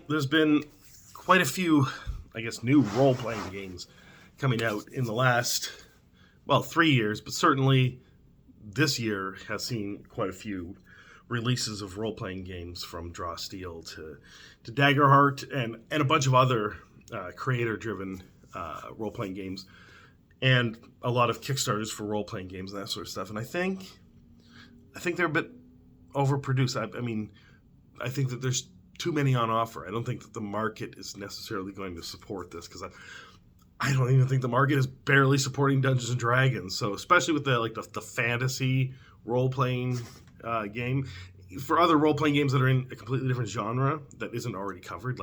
There's been quite a few, I guess, new role playing games coming out in the last, 3 years, but certainly this year has seen quite a few releases of role playing games from Draw Steel to Daggerheart and a bunch of other creator driven role playing games, and a lot of Kickstarters for role playing games and that sort of stuff. And I think they're a bit overproduced. I think that there's too many on offer. I don't think that the market is necessarily going to support this, because I don't even think the market is barely supporting Dungeons and Dragons. So especially with the fantasy role playing game, for other role playing games that are in a completely different genre that isn't already covered,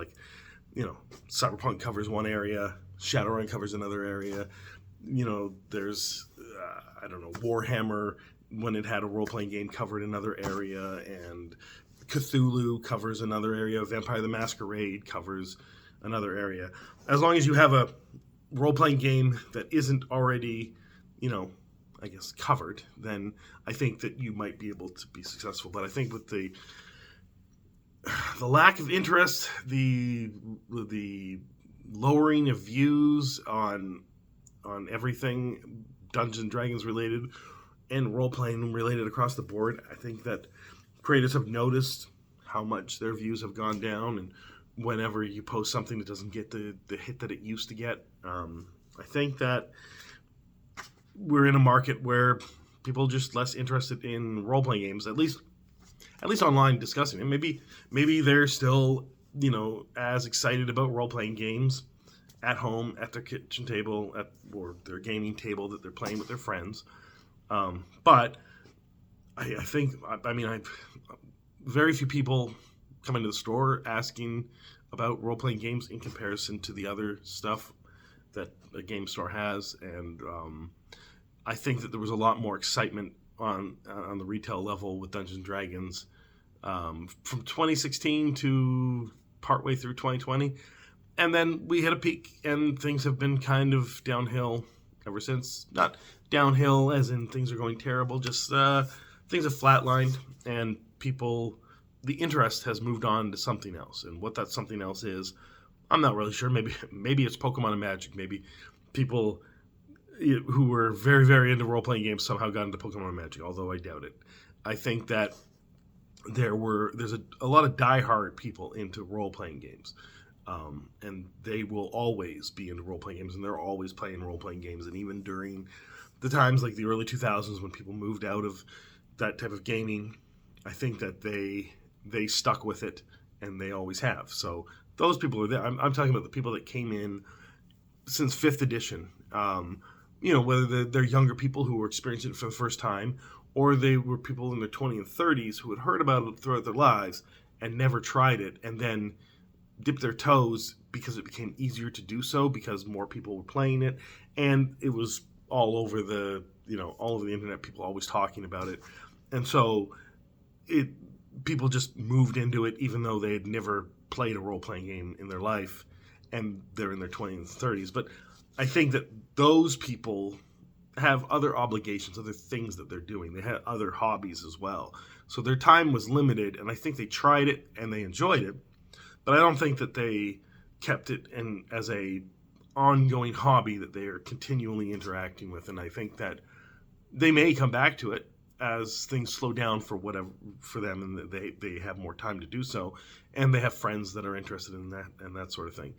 Cyberpunk covers one area, Shadowrun covers another area. There's Warhammer, when it had a role playing game, covered another area, and Cthulhu covers another area. Vampire the Masquerade covers another area. As long as you have a role-playing game that isn't already, covered, then I think that you might be able to be successful. But I think with the lack of interest, the lowering of views on everything Dungeons and Dragons related and role-playing related across the board, I think that creators have noticed how much their views have gone down, and whenever you post something that doesn't get the hit that it used to get, I think that we're in a market where people are just less interested in role-playing games, at least online discussing it. Maybe they're still, as excited about role-playing games at home, at their kitchen table, or their gaming table that they're playing with their friends. But I think, very few people come into the store asking about role-playing games in comparison to the other stuff that a game store has, and I think that there was a lot more excitement on the retail level with Dungeons and Dragons from 2016 to partway through 2020, and then we hit a peak, and things have been kind of downhill ever since. Not downhill as in things are going terrible, just things have flatlined, and the interest has moved on to something else. And what that something else is, I'm not really sure. Maybe it's Pokemon and Magic. Maybe people who were very, very into role-playing games somehow got into Pokemon and Magic, although I doubt it. I think that there's a lot of diehard people into role-playing games. And they will always be into role-playing games, and they're always playing role-playing games. And even during the times like the early 2000s when people moved out of that type of gaming, I think that they stuck with it, and they always have. So those people are there. I'm talking about the people that came in since 5th edition. Whether they're younger people who were experiencing it for the first time, or they were people in their 20s and 30s who had heard about it throughout their lives and never tried it, and then dipped their toes because it became easier to do so because more people were playing it, and it was all over the internet, people always talking about it. And so people just moved into it even though they had never played a role-playing game in their life, and they're in their 20s and 30s. But I think that those people have other obligations, other things that they're doing. They had other hobbies as well. So their time was limited, and I think they tried it and they enjoyed it, but I don't think that they kept it as a ongoing hobby that they are continually interacting with. And I think that they may come back to it as things slow down for them, and they have more time to do so, and they have friends that are interested in that and that sort of thing.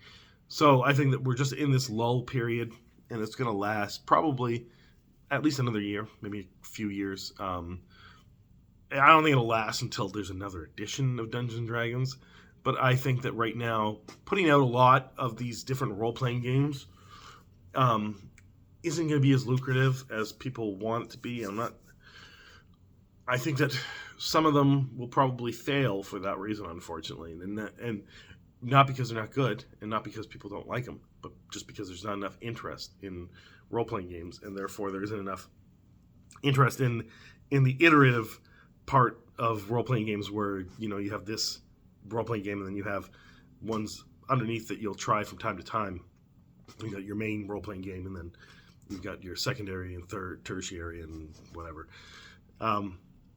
So I think that we're just in this lull period, and it's going to last probably at least another year, maybe a few years. I don't think it'll last until there's another edition of Dungeons and Dragons, but I think that right now, putting out a lot of these different role-playing games isn't going to be as lucrative as people want it to be. I think that some of them will probably fail for that reason, unfortunately, and not because they're not good, and not because people don't like them, but just because there's not enough interest in role-playing games, and therefore there isn't enough interest in the iterative part of role-playing games where you have this role-playing game, and then you have ones underneath that you'll try from time to time. You got your main role-playing game, and then you've got your secondary and tertiary and whatever.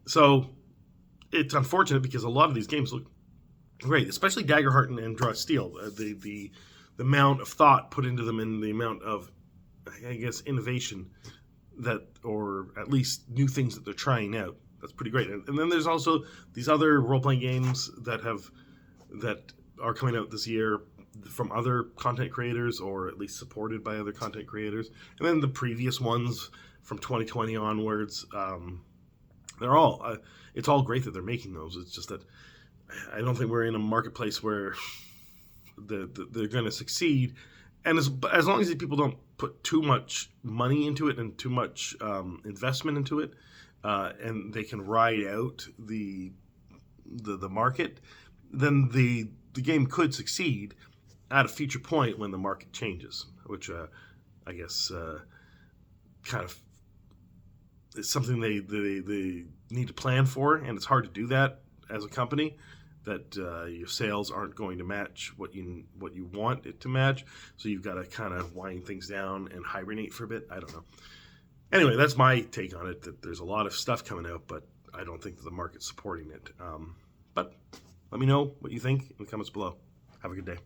So it's unfortunate because a lot of these games look great, especially Daggerheart and Draw Steel. The amount of thought put into them and the amount of, I guess, innovation that, or at least new things that they're trying out. That's pretty great. And then there's also these other role playing games that are coming out this year from other content creators, or at least supported by other content creators. And then the previous ones from 2020 onwards, they're all. It's all great that they're making those. It's just that I don't think we're in a marketplace where they're going to succeed. And as long as these people don't put too much money into it and too much investment into it, and they can ride out the market, then the game could succeed at a future point when the market changes, which I guess kind of is something they need to plan for, and it's hard to do that as a company. That your sales aren't going to match what you want it to match, so you've got to kind of wind things down and hibernate for a bit. I don't know. Anyway, that's my take on it. That there's a lot of stuff coming out, but I don't think that the market's supporting it. But let me know what you think in the comments below. Have a good day.